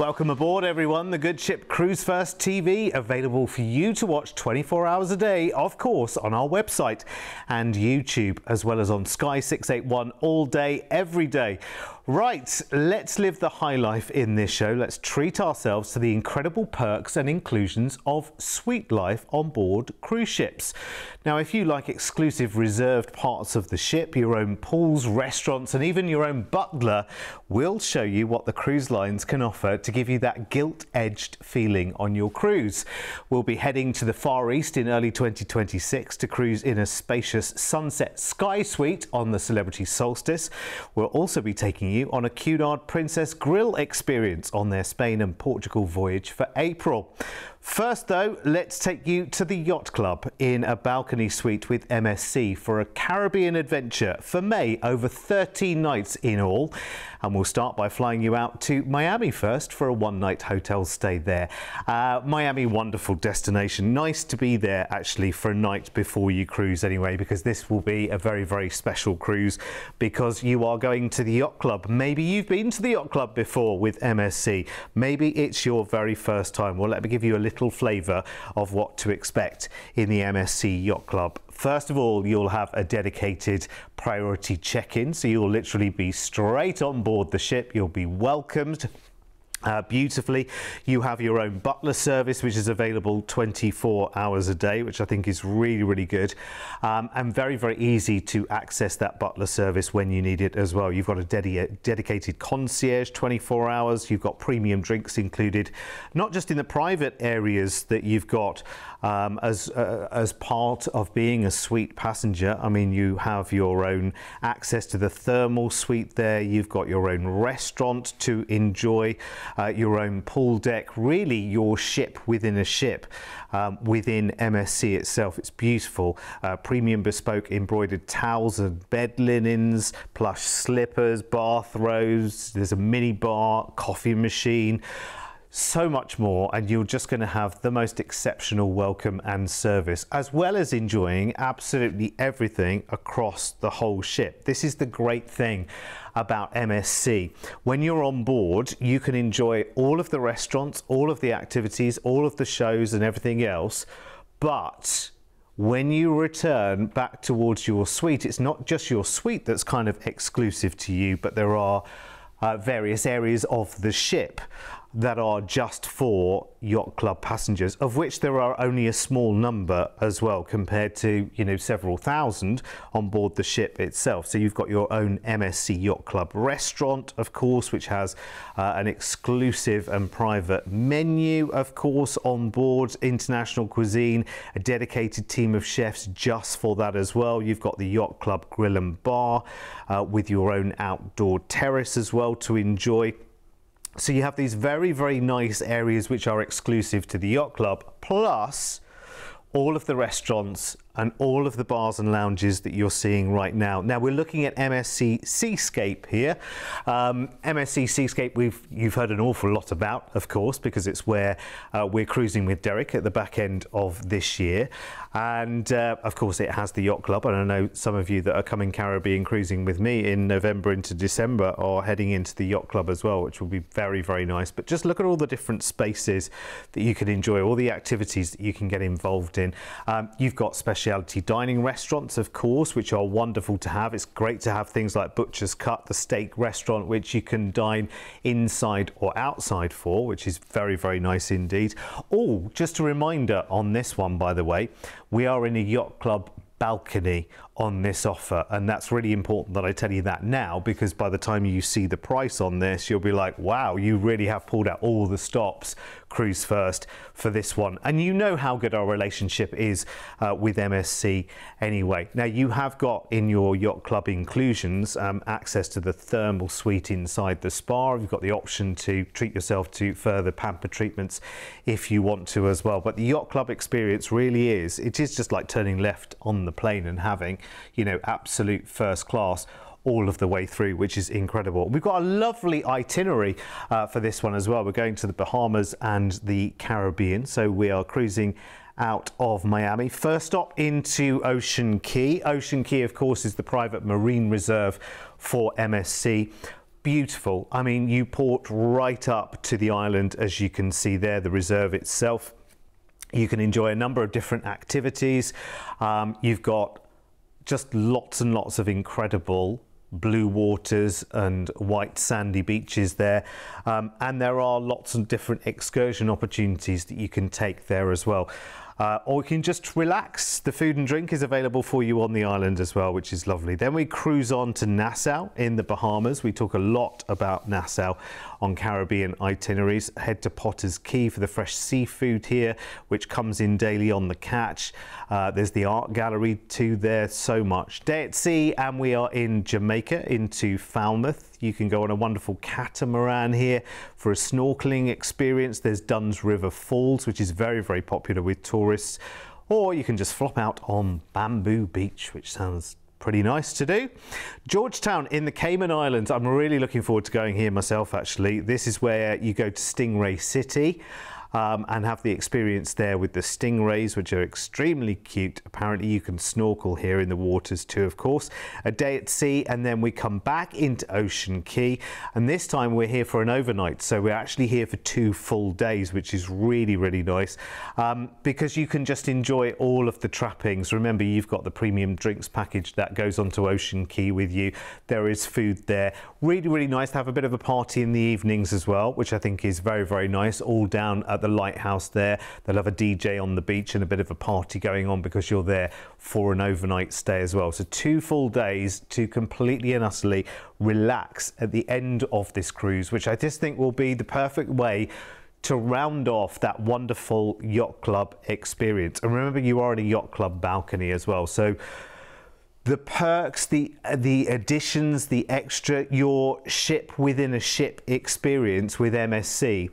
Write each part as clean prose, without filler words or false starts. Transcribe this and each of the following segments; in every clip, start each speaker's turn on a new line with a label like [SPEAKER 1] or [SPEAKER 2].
[SPEAKER 1] Welcome aboard, everyone. The good ship Cruise1st TV, available for you to watch 24 hours a day, of course, on our website and YouTube, as well as on Sky 681 all day, every day. Right, let's live the high life in this show. Let's treat ourselves to the incredible perks and inclusions of suite life on board cruise ships. Now, if you like exclusive reserved parts of the ship, your own pools, restaurants, and even your own butler, we'll show you what the cruise lines can offer to give you that gilt-edged feeling on your cruise. We'll be heading to the Far East in early 2026 to cruise in a spacious Sunset Sky Suite on the Celebrity Solstice. We'll also be taking you on a Cunard Princess Grill experience on their Spain and Portugal voyage for April. First though, let's take you to the Yacht Club in a balcony suite with MSC for a Caribbean adventure for May, over 13 nights in all. And we'll start by flying you out to Miami first for a one-night hotel stay there. Miami, wonderful destination. Nice to be there actually for a night before you cruise anyway, because this will be a very, very special cruise because you are going to the Yacht Club. Maybe you've been to the Yacht Club before with MSC. Maybe it's your very first time. Well, let me give you a little flavour of what to expect in the MSC Yacht Club. First of all, you'll have a dedicated priority check-in, so you'll literally be straight on board the ship. You'll be welcomed beautifully. You have your own butler service, which is available 24 hours a day, which I think is really, really good, and very, very easy to access that butler service when you need it as well. You've got a dedicated concierge 24 hours. You've got premium drinks included, not just in the private areas that you've got as part of being a suite passenger. I mean, you have your own access to the thermal suite there. You've got your own restaurant to enjoy, your own pool deck, really your ship within a ship within MSC itself. It's beautiful. Premium bespoke embroidered towels and bed linens, plush slippers, bath robes. There's a mini bar, coffee machine. So much more, and you're just going to have the most exceptional welcome and service, as well as enjoying absolutely everything across the whole ship. This is the great thing about MSC. When you're on board, you can enjoy all of the restaurants, all of the activities, all of the shows and everything else, but when you return back towards your suite, it's not just your suite that's kind of exclusive to you, but there are various areas of the ship that are just for Yacht Club passengers, of which there are only a small number as well, compared to, you know, several thousand on board the ship itself. So you've got your own MSC Yacht Club restaurant, of course, which has an exclusive and private menu, of course, on board, international cuisine, a dedicated team of chefs just for that as well. You've got the Yacht Club Grill and Bar with your own outdoor terrace as well to enjoy. So you have these very, very nice areas which are exclusive to the Yacht Club, plus all of the restaurants and all of the bars and lounges that you're seeing right now. Now we're looking at MSC Seascape here. MSC Seascape you've heard an awful lot about, of course, because it's where we're cruising with Derek at the back end of this year. And of course it has the Yacht Club, and I know some of you that are coming Caribbean cruising with me in November into December are heading into the Yacht Club as well, which will be very, very nice. But just look at all the different spaces that you can enjoy, all the activities that you can get involved in. You've got specialty dining restaurants, of course, which are wonderful to have. It's great to have things like Butcher's Cut, the steak restaurant, which you can dine inside or outside for, which is very, very nice indeed. Oh, just a reminder on this one, by the way, we are in a Yacht Club balcony on this offer, and that's really important that I tell you that now, because by the time you see the price on this, you'll be like, wow, you really have pulled out all the stops, Cruise1st, for this one. And you know how good our relationship is with MSC anyway. Now you have got in your Yacht Club inclusions access to the thermal suite inside the spa. You've got the option to treat yourself to further pamper treatments if you want to as well. But the Yacht Club experience really is, it is just like turning left on the plane and having, you know, absolute first class all of the way through, which is incredible. We've got a lovely itinerary for this one as well. We're going to the Bahamas and the Caribbean, so we are cruising out of Miami. First stop into Ocean Cay. Ocean Cay, of course, is the private marine reserve for MSC. beautiful. I mean, you port right up to the island, as you can see there, the reserve itself. You can enjoy a number of different activities. You've got just lots and lots of incredible blue waters and white sandy beaches there, and there are lots of different excursion opportunities that you can take there as well. Or you can just relax. The food and drink is available for you on the island as well, which is lovely. Then we cruise on to Nassau in the Bahamas. We talk a lot about Nassau on Caribbean itineraries. Head to Potter's Cay for the fresh seafood here, which comes in daily on the catch. There's the art gallery too there, so much. Day at sea, and we are in Jamaica into Falmouth. You can go on a wonderful catamaran here for a snorkeling experience. There's Dunn's River Falls, which is very, very popular with tourists. Or you can just flop out on Bamboo Beach, which sounds pretty nice to do. Georgetown in the Cayman Islands. I'm really looking forward to going here myself, actually. This is where you go to Stingray City. And have the experience there with the stingrays, which are extremely cute. Apparently you can snorkel here in the waters too, of course. A day at sea, and then we come back into Ocean Cay, and this time we're here for an overnight, so we're actually here for 2 full days, which is really, really nice, because you can just enjoy all of the trappings. Remember, you've got the premium drinks package that goes onto Ocean Cay with you. There is food there. Really, really nice to have a bit of a party in the evenings as well, which I think is very, very nice, all down at the lighthouse there. They'll have a DJ on the beach and a bit of a party going on because you're there for an overnight stay as well. So 2 full days to completely and utterly relax at the end of this cruise, which I just think will be the perfect way to round off that wonderful yacht club experience. And remember, you are in a yacht club balcony as well. So the perks, the additions, the extra, your ship within a ship experience with MSC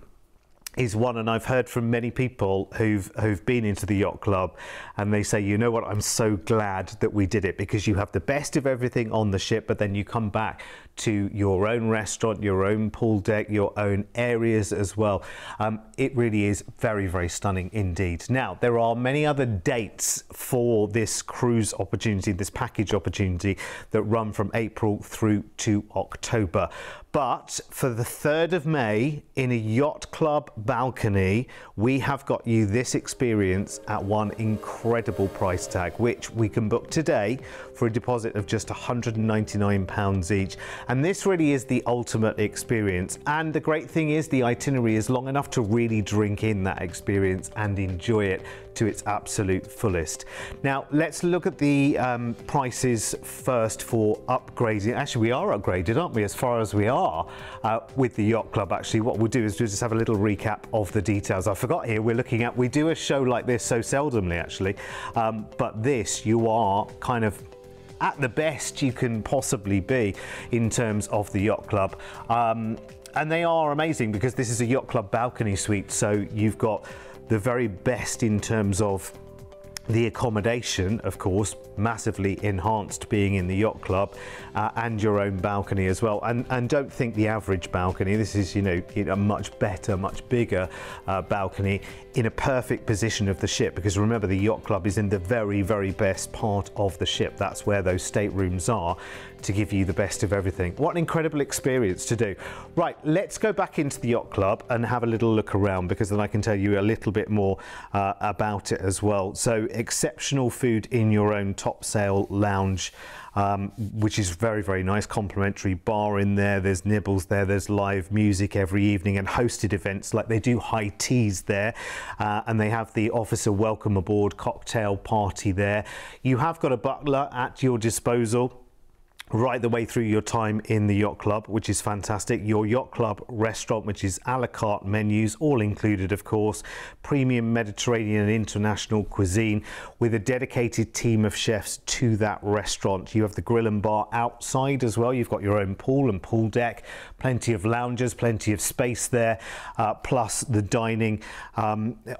[SPEAKER 1] is one, and I've heard from many people who've been into the yacht club, and they say, you know what, I'm so glad that we did it, because you have the best of everything on the ship, but then you come back to your own restaurant, your own pool deck, your own areas as well. It really is very, very stunning indeed. Now, there are many other dates for this cruise opportunity, this package opportunity, that run from April through to October. But for the 3rd of May, in a yacht club balcony, we have got you this experience at one incredible price tag, which we can book today for a deposit of just £199 each. And this really is the ultimate experience. And the great thing is the itinerary is long enough to really drink in that experience and enjoy it to its absolute fullest. Now, let's look at the prices first for upgrading. Actually, we are upgraded, aren't we, as far as we are with the yacht club. Actually, what we'll do is we'll just have a little recap of the details. I forgot here, we do a show like this so seldomly, actually, but this, you are kind of at the best you can possibly be in terms of the yacht club. And they are amazing because this is a yacht club balcony suite, so you've got the very best in terms of the accommodation, of course, massively enhanced being in the yacht club, and your own balcony as well. And don't think the average balcony. This is, you know, a much better, much bigger balcony in a perfect position of the ship, because remember, the yacht club is in the very, very best part of the ship. That's where those staterooms are, to give you the best of everything. What an incredible experience to do. Right, let's go back into the yacht club and have a little look around, because then I can tell you a little bit more about it as well. So exceptional food in your own top sail lounge, which is very, very nice. Complimentary bar in there, there's nibbles there, there's live music every evening, and hosted events, like they do high teas there, and they have the officer welcome aboard cocktail party there. You have got a butler at your disposal right the way through your time in the yacht club, which is fantastic. Your yacht club restaurant, which is a la carte menus, all included, of course, premium Mediterranean and international cuisine with a dedicated team of chefs to that restaurant. You have the grill and bar outside as well. You've got your own pool and pool deck, plenty of lounges, plenty of space there, plus the dining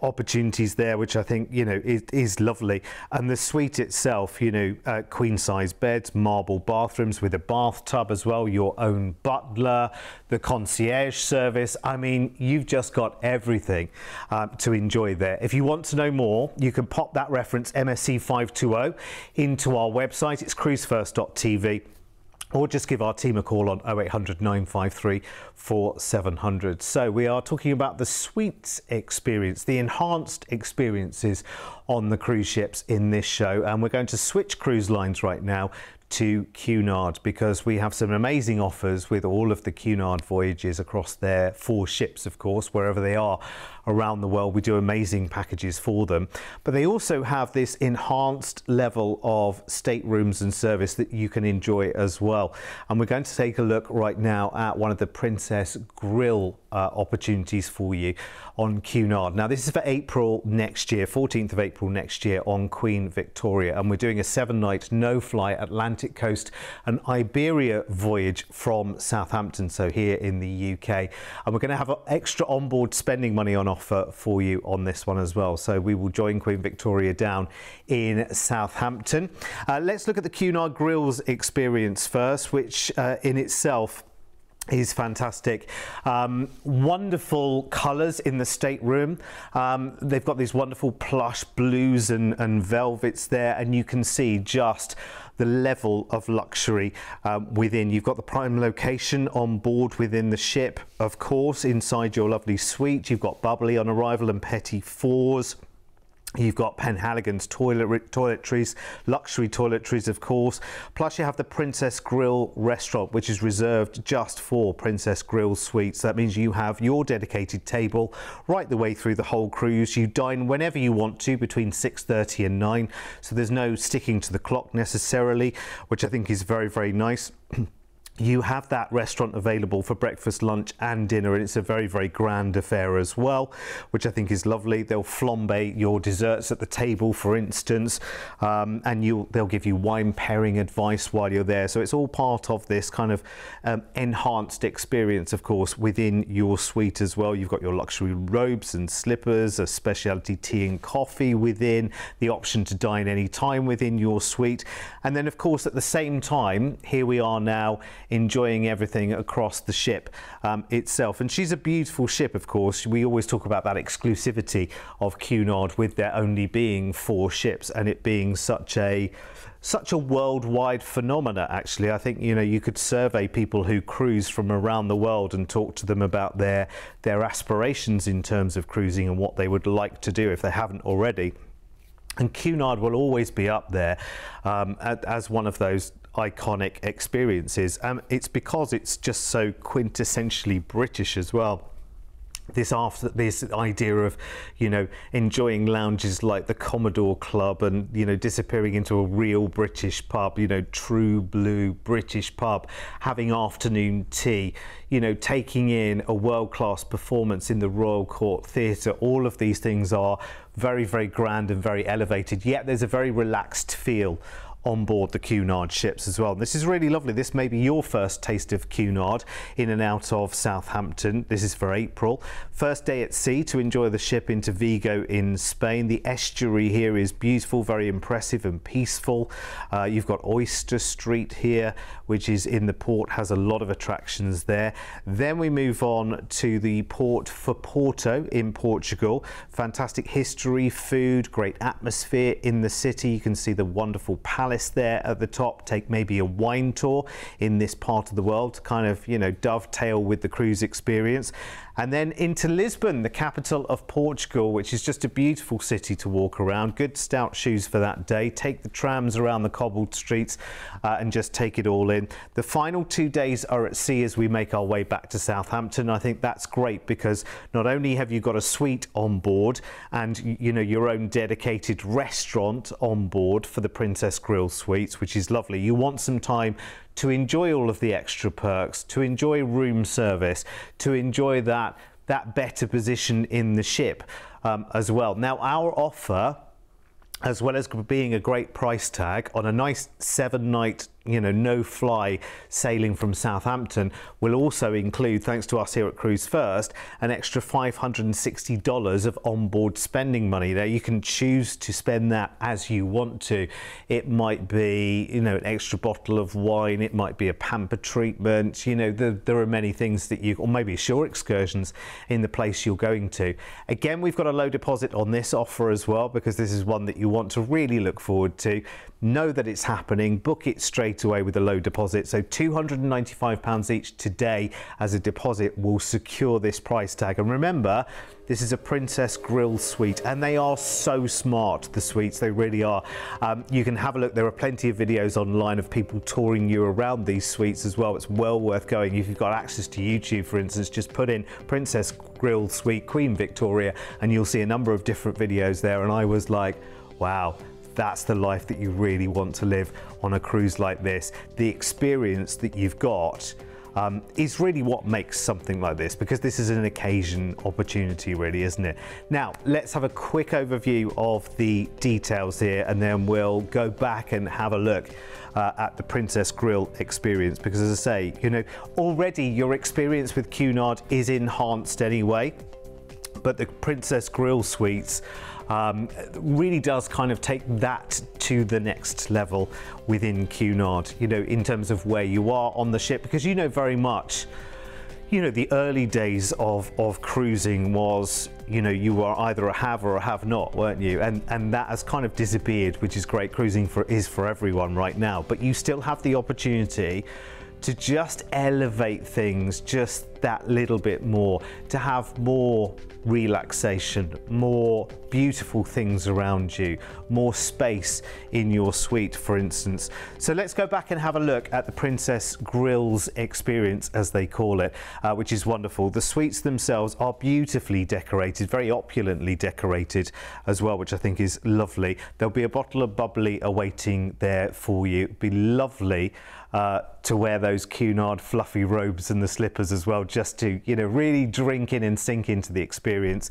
[SPEAKER 1] opportunities there, which I think, you know, is lovely. And the suite itself, you know, queen size beds, marble bathrooms with a bathtub as well, your own butler, the concierge service. I mean, you've just got everything to enjoy there. If you want to know more, you can pop that reference MSC 520 into our website. It's cruise1st.tv. or just give our team a call on 0800 953 4700. So we are talking about the suites experience, the enhanced experiences on the cruise ships in this show, and we're going to switch cruise lines right now to Cunard because we have some amazing offers with all of the Cunard voyages across their 4 ships, of course, wherever they are around the world. We do amazing packages for them, but they also have this enhanced level of staterooms and service that you can enjoy as well. And we're going to take a look right now at one of the Princess Grill opportunities for you on Cunard. Now this is for April next year, 14th of April next year on Queen Victoria, and we're doing a 7-night no-fly Atlantic coast and Iberia voyage from Southampton, so here in the UK, and we're going to have extra onboard spending money on offer for you on this one as well. So we will join Queen Victoria down in Southampton. Let's look at the Cunard Grills experience first, which in itself is fantastic. Wonderful colours in the stateroom. They've got these wonderful plush blues and velvets there, and you can see just the level of luxury within. You've got the prime location on board within the ship, of course, inside your lovely suite. You've got bubbly on arrival and petit fours. You've got Penhaligon's toiletries, luxury toiletries, of course. Plus you have the Princess Grill restaurant, which is reserved just for Princess Grill suites. That means you have your dedicated table right the way through the whole cruise. You dine whenever you want to between 6:30 and 9. So there's no sticking to the clock necessarily, which I think is very, very nice. You have that restaurant available for breakfast, lunch and dinner, and it's a very, very grand affair as well, which I think is lovely. They'll flambe your desserts at the table, for instance, and they'll give you wine pairing advice while you're there. So it's all part of this kind of enhanced experience, of course, within your suite as well. You've got your luxury robes and slippers, a specialty tea and coffee within, the option to dine any time within your suite. And then, of course, at the same time, here we are now enjoying everything across the ship itself. And she's a beautiful ship, of course. We always talk about that exclusivity of Cunard with there only being 4 ships and it being such a worldwide phenomena. Actually, I think, you know, you could survey people who cruise from around the world and talk to them about their aspirations in terms of cruising and what they would like to do if they haven't already. And Cunard will always be up there as one of those iconic experiences. It's because it's just so quintessentially British as well. This idea of, you know, enjoying lounges like the Commodore Club and, you know, disappearing into a real British pub, you know, true blue British pub, having afternoon tea, you know, taking in a world-class performance in the Royal Court Theatre. All of these things are very, very grand and very elevated, yet there's a very relaxed feel on board the Cunard ships as well. This is really lovely. This may be your first taste of Cunard in and out of Southampton. This is for April. First day at sea to enjoy the ship into Vigo in Spain. The estuary here is beautiful, very impressive and peaceful. You've got Oyster Street here, which is in the port, has a lot of attractions there. Then we move on to the port for Porto in Portugal. Fantastic history, food, great atmosphere in the city. You can see the wonderful palace there at the top. Take maybe a wine tour in this part of the world to kind of, you know, dovetail with the cruise experience. And then into Lisbon, the capital of Portugal, which is just a beautiful city to walk around. Good stout shoes for that day. Take the trams around the cobbled streets and just take it all in. The final 2 days are at sea as we make our way back to Southampton. I think that's great because not only have you got a suite on board and, you know, your own dedicated restaurant on board for the Princess Grill suites, which is lovely. You want some time to enjoy all of the extra perks, to enjoy room service, to enjoy that better position in the ship as well. Now, our offer, as well as being a great price tag on a nice 7-night, you know, no-fly sailing from Southampton, will also include, thanks to us here at Cruise1st, an extra $560 of onboard spending money. Now, you can choose to spend that as you want to. It might be, you know, an extra bottle of wine. It might be a pamper treatment. You know, there are many things that you, or maybe shore excursions in the place you're going to. Again, we've got a low deposit on this offer as well, because this is one that you want to really look forward to. Know that it's happening. Book it straight straight away with a low deposit. So £295 each today as a deposit will secure this price tag. And remember, this is a Princess Grill suite, and they are so smart, the suites, they really are. You can have a look. There are plenty of videos online of people touring you around these suites as well. It's well worth going. If you've got access to YouTube, for instance, just put in Princess Grill Suite Queen Victoria and you'll see a number of different videos there. And I was like, wow, that's the life that you really want to live on a cruise like this. The experience that you've got is really what makes something like this, because this is an occasion opportunity, really, isn't it? Now, let's have a quick overview of the details here, and then we'll go back and have a look at the Princess Grill experience, because as I say, you know, already your experience with Cunard is enhanced anyway, but the Princess Grill suites really does kind of take that to the next level within Cunard, you know, in terms of where you are on the ship, because you know very much, you know, the early days of cruising was, you know, you were either a have or a have not, weren't you? And that has kind of disappeared, which is great. Cruising is for everyone right now, but you still have the opportunity to just elevate things just that little bit more, to have more relaxation, more beautiful things around you, more space in your suite, for instance. So let's go back and have a look at the Princess Grill's experience, as they call it, which is wonderful. The suites themselves are beautifully decorated, very opulently decorated as well, which I think is lovely. There'll be a bottle of bubbly awaiting there for you. It'd be lovely to wear those Cunard fluffy robes and the slippers as well, just to, you know, really drink in and sink into the experience.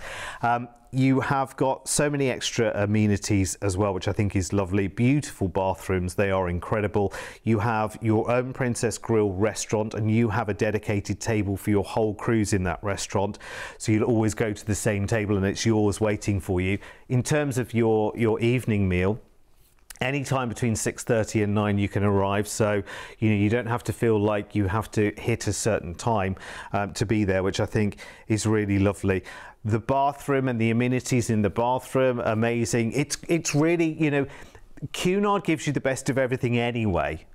[SPEAKER 1] You have got so many extra amenities as well, which I think is lovely. Beautiful bathrooms, they are incredible. You have your own Princess Grill restaurant, and you have a dedicated table for your whole cruise in that restaurant. So you'll always go to the same table and it's yours waiting for you. In terms of your evening meal, anytime between 6:30 and 9 you can arrive, so you know, you don't have to feel like you have to hit a certain time to be there, which I think is really lovely. The bathroom and the amenities in the bathroom, amazing. It's really, you know, Cunard gives you the best of everything anyway,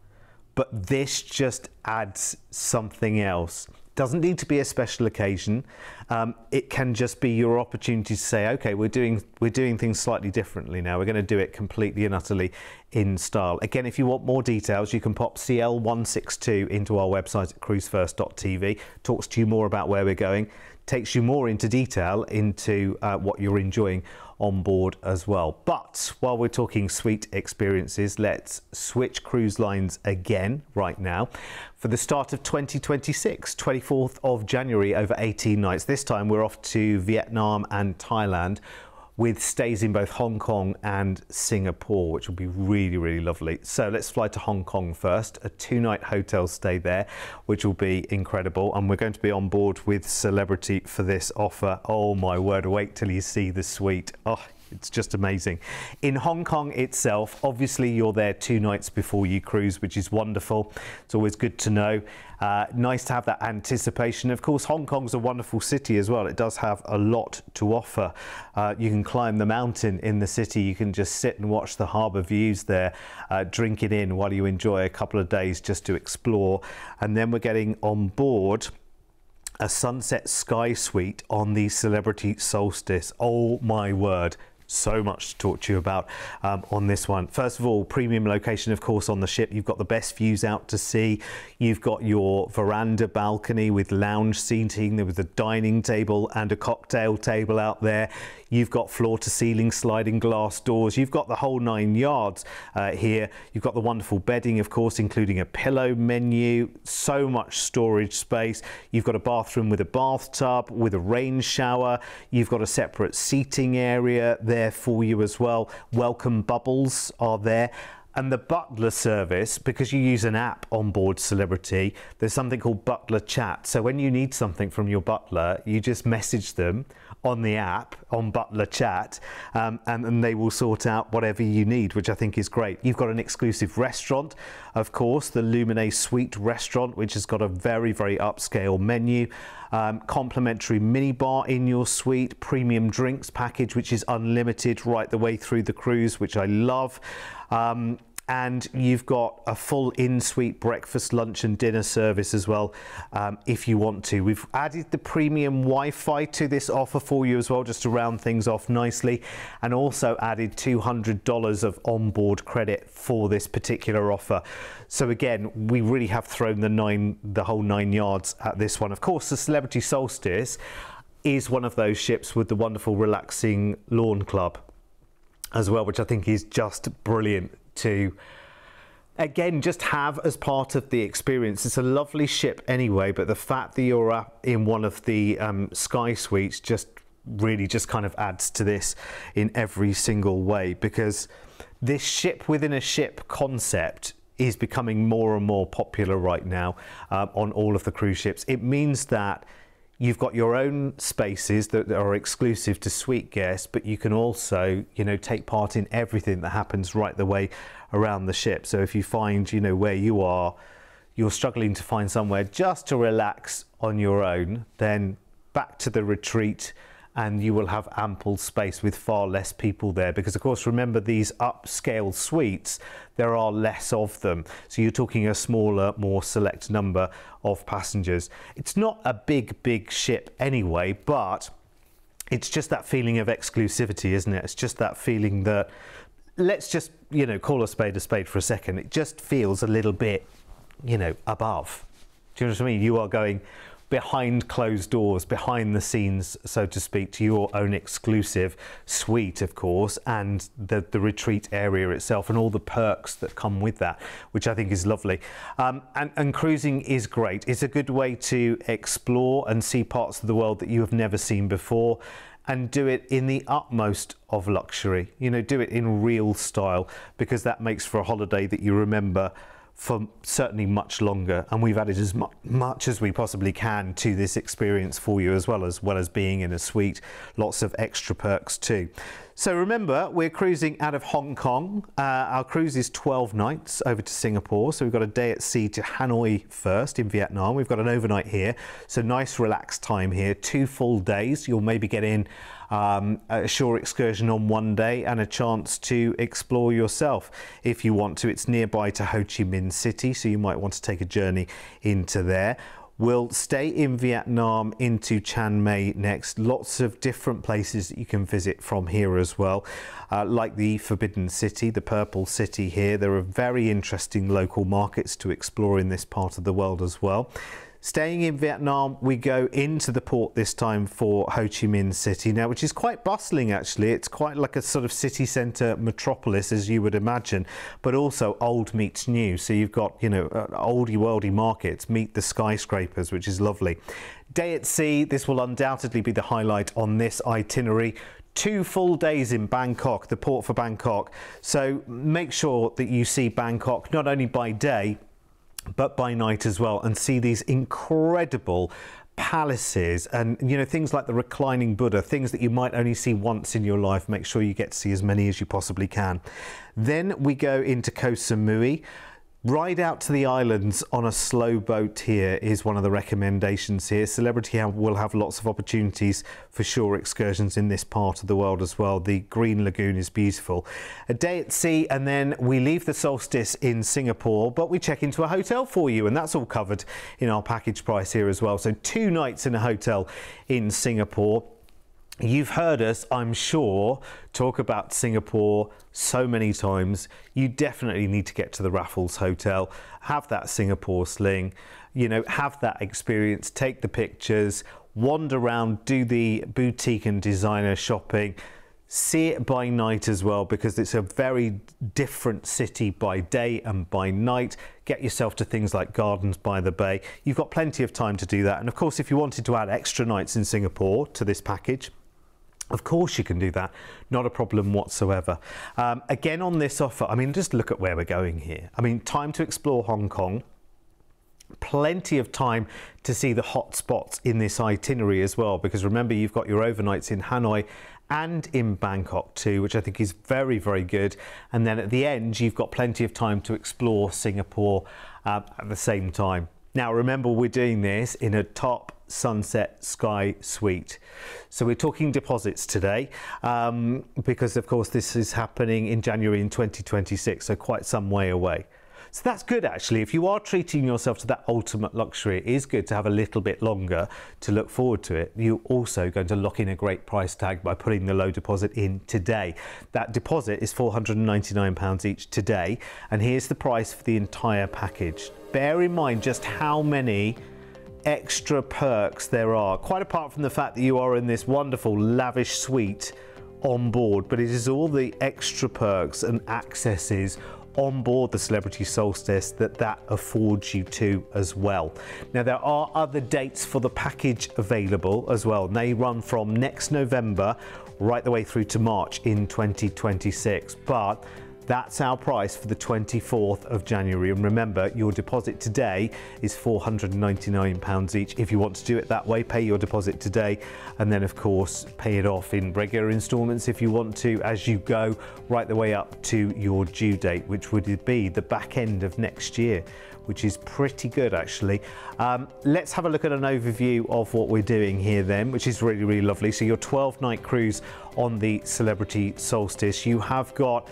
[SPEAKER 1] but this just adds something else. Doesn't need to be a special occasion. It can just be your opportunity to say, okay, we're doing things slightly differently now. We're going to do it completely and utterly in style. Again, if you want more details, you can pop CL162 into our website at cruise1st.tv. Talks to you more about where we're going, takes you more into detail into what you're enjoying on board as well. But while we're talking suite experiences, let's switch cruise lines again right now for the start of 2026, 24th of January, over 18 nights. This time we're off to Vietnam and Thailand, with stays in both Hong Kong and Singapore, which will be really, really lovely. So let's fly to Hong Kong first, a 2-night hotel stay there, which will be incredible. And we're going to be on board with Celebrity for this offer. Oh my word, wait till you see the suite. Oh, it's just amazing. In Hong Kong itself, obviously you're there 2 nights before you cruise, which is wonderful. It's always good to know. Nice to have that anticipation. Of course, Hong Kong's a wonderful city as well. It does have a lot to offer. You can climb the mountain in the city. You can just sit and watch the harbour views there, drink it in while you enjoy a couple of days just to explore. And then we're getting on board a Sunset Sky Suite on the Celebrity Solstice. Oh my word. So much to talk to you about on this one. First of all, premium location, of course, on the ship. You've got the best views out to sea. You've got your veranda balcony with lounge seating. There was a dining table and a cocktail table out there. You've got floor-to-ceiling sliding glass doors. You've got the whole 9 yards here. You've got the wonderful bedding, of course, including a pillow menu. So much storage space. You've got a bathroom with a bathtub, with a rain shower. You've got a separate seating area there for you as well. Welcome bubbles are there. And the butler service, because you use an app on board Celebrity, there's something called Butler Chat. So when you need something from your butler, you just message them on the app, on Butler Chat, and they will sort out whatever you need, which I think is great. You've got an exclusive restaurant, of course, the Lumine Suite restaurant, which has got a very, very upscale menu. Complimentary minibar in your suite, premium drinks package, which is unlimited right the way through the cruise, which I love. And you've got a full in-suite breakfast, lunch and dinner service as well, if you want to. We've added the premium Wi-Fi to this offer for you as well, just to round things off nicely, and also added $200 of onboard credit for this particular offer. So again, we really have thrown the whole 9 yards at this one. Of course, the Celebrity Solstice is one of those ships with the wonderful relaxing lawn club as well, which I think is just brilliant to, again, just have as part of the experience. It's a lovely ship anyway, but the fact that you're up in one of the Sky Suites just really just kind of adds to this in every single way, because this ship within a ship concept is becoming more and more popular right now on all of the cruise ships. It means that you've got your own spaces that are exclusive to suite guests, but you can also, you know, take part in everything that happens right the way around the ship. So if you find, you know, where you are, you're struggling to find somewhere just to relax on your own, then back to the retreat, and you will have ample space with far less people there, because of course, remember, these upscale suites, there are less of them, so you're talking a smaller, more select number of passengers. It's not a big ship anyway, but it's just that feeling of exclusivity, isn't it? It's just that feeling that, let's just, you know, call a spade for a second, it just feels a little bit, you know, above. Do you know what I mean? You are going behind closed doors, behind the scenes, so to speak, to your own exclusive suite, of course, and the retreat area itself and all the perks that come with that, which I think is lovely. And cruising is great. It's a good way to explore and see parts of the world that you have never seen before, and do it in the utmost of luxury. You know, do it in real style, because that makes for a holiday that you remember for certainly much longer, and we've added as much as we possibly can to this experience for you, as well as being in a suite. Lots of extra perks too. So remember, we're cruising out of Hong Kong. Our cruise is 12 nights over to Singapore, so we've got a day at sea to Hanoi first in Vietnam. We've got an overnight here, so nice relaxed time here. 2 full days. You'll maybe get in a shore excursion on one day and a chance to explore yourself if you want to. It's nearby to Ho Chi Minh City, so you might want to take a journey into there. We'll stay in Vietnam into Chiang Mai next. Lots of different places that you can visit from here as well, like the Forbidden City, the Purple City here. There are very interesting local markets to explore in this part of the world as well. Staying in Vietnam, we go into the port this time for Ho Chi Minh City now, which is quite bustling actually. It's quite like a sort of city centre metropolis, as you would imagine, but also old meets new. So you've got, you know, oldie worldy markets meet the skyscrapers, which is lovely. Day at sea, this will undoubtedly be the highlight on this itinerary. 2 full days in Bangkok, the port for Bangkok. So make sure that you see Bangkok not only by day, but by night as well, and see these incredible palaces and, you know, things like the reclining Buddha, things that you might only see once in your life. Make sure you get to see as many as you possibly can. Then we go into Koh Samui. Ride out to the islands on a slow boat here is one of the recommendations here. Celebrity will have lots of opportunities for shore excursions in this part of the world as well. The Green Lagoon is beautiful. A day at sea, and then we leave the Solstice in Singapore, but we check into a hotel for you, and that's all covered in our package price here as well. So 2 nights in a hotel in Singapore. You've heard us, I'm sure, talk about Singapore so many times. You definitely need to get to the Raffles Hotel, have that Singapore sling, you know, have that experience, take the pictures, wander around, do the boutique and designer shopping, see it by night as well, because it's a very different city by day and by night. Get yourself to things like Gardens by the Bay. You've got plenty of time to do that. And of course, if you wanted to add extra nights in Singapore to this package, of course you can do that, not a problem whatsoever. Again, on this offer, I mean, just look at where we're going here. I mean, time to explore Hong Kong, plenty of time to see the hot spots in this itinerary as well, because remember, you've got your overnights in Hanoi and in Bangkok too, which I think is very, very good. And then at the end, you've got plenty of time to explore Singapore at the same time. Now remember, we're doing this in a top Sunset Sky suite. So we're talking deposits today because of course this is happening in January in 2026, so quite some way away. So that's good actually. If you are treating yourself to that ultimate luxury, it is good to have a little bit longer to look forward to it. You're also going to lock in a great price tag by putting the low deposit in today. That deposit is £499 each today, and here's the price for the entire package. Bear in mind just how many extra perks there are, quite apart from the fact that you are in this wonderful lavish suite on board, but it is all the extra perks and accesses on board the Celebrity Solstice that affords you too as well. Now there are other dates for the package available as well, and they run from next November right the way through to March in 2026, but that's our price for the 24th of January. And remember, your deposit today is £499 each. If you want to do it that way, pay your deposit today and then of course pay it off in regular instalments if you want to as you go right the way up to your due date, which would be the back end of next year, which is pretty good actually. Let's have a look at an overview of what we're doing here then, which is really, really lovely. So your 12-night cruise on the Celebrity Solstice, you have got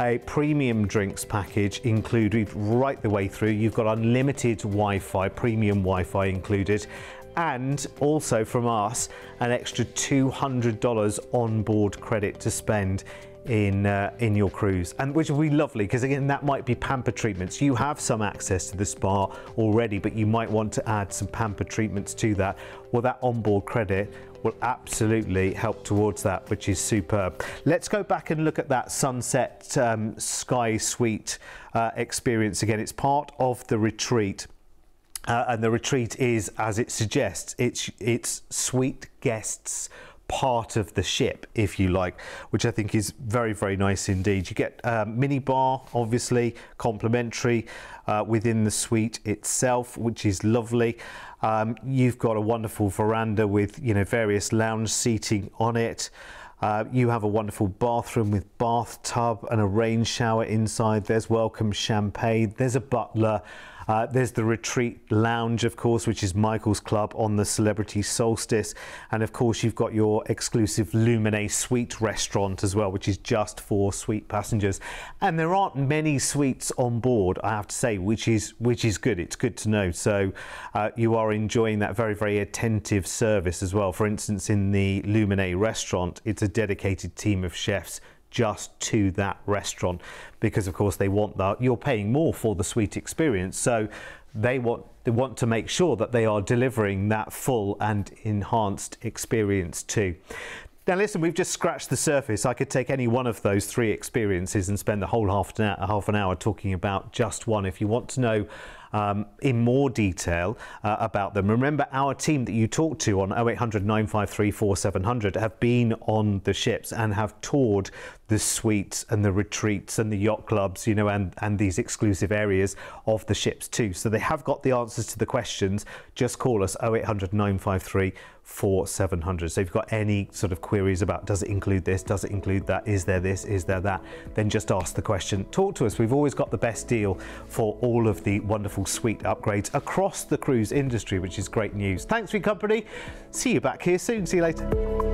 [SPEAKER 1] a premium drinks package included right the way through. You've got unlimited Wi-Fi, premium Wi-Fi included, and also from us an extra $200 onboard credit to spend in your cruise, and which will be lovely because again that might be pamper treatments. You have some access to the spa already, but you might want to add some pamper treatments to that. Well, that onboard credit will absolutely help towards that, which is superb. Let's go back and look at that Sunset Sky Suite experience again. It's part of the retreat. And the retreat is, as it suggests, it's suite guests part of the ship, if you like, which I think is very, very nice indeed. You get a mini bar, obviously complimentary within the suite itself, which is lovely. You've got a wonderful veranda with various lounge seating on it. You have a wonderful bathroom with bathtub and a rain shower inside. There's welcome champagne. There's a butler. There's the retreat lounge, of course, which is Michael's Club on the Celebrity Solstice. And of course, you've got your exclusive Lumine suite restaurant as well, which is just for suite passengers. And there aren't many suites on board, I have to say, which is good. It's good to know. So you are enjoying that very, very attentive service as well. For instance, in the Lumine restaurant, it's a dedicated team of chefs just to that restaurant, because of course they want that. You're paying more for the suite experience, so they want to make sure that they are delivering that full and enhanced experience too. Now listen, we've just scratched the surface. I could take any one of those three experiences and spend the whole half an hour talking about just one. If you want to know in more detail about them, remember our team that you talked to on 0800 953 4700 have been on the ships and have toured the suites and the retreats and the yacht clubs, and these exclusive areas of the ships too. So they have got the answers to the questions. Just call us 0800 953 4700. So if you've got any sort of queries about does it include this, does it include that, is there this, is there that, then just ask the question. Talk to us. We've always got the best deal for all of the wonderful suite upgrades across the cruise industry, which is great news. Thanks for your company. See you back here soon. See you later.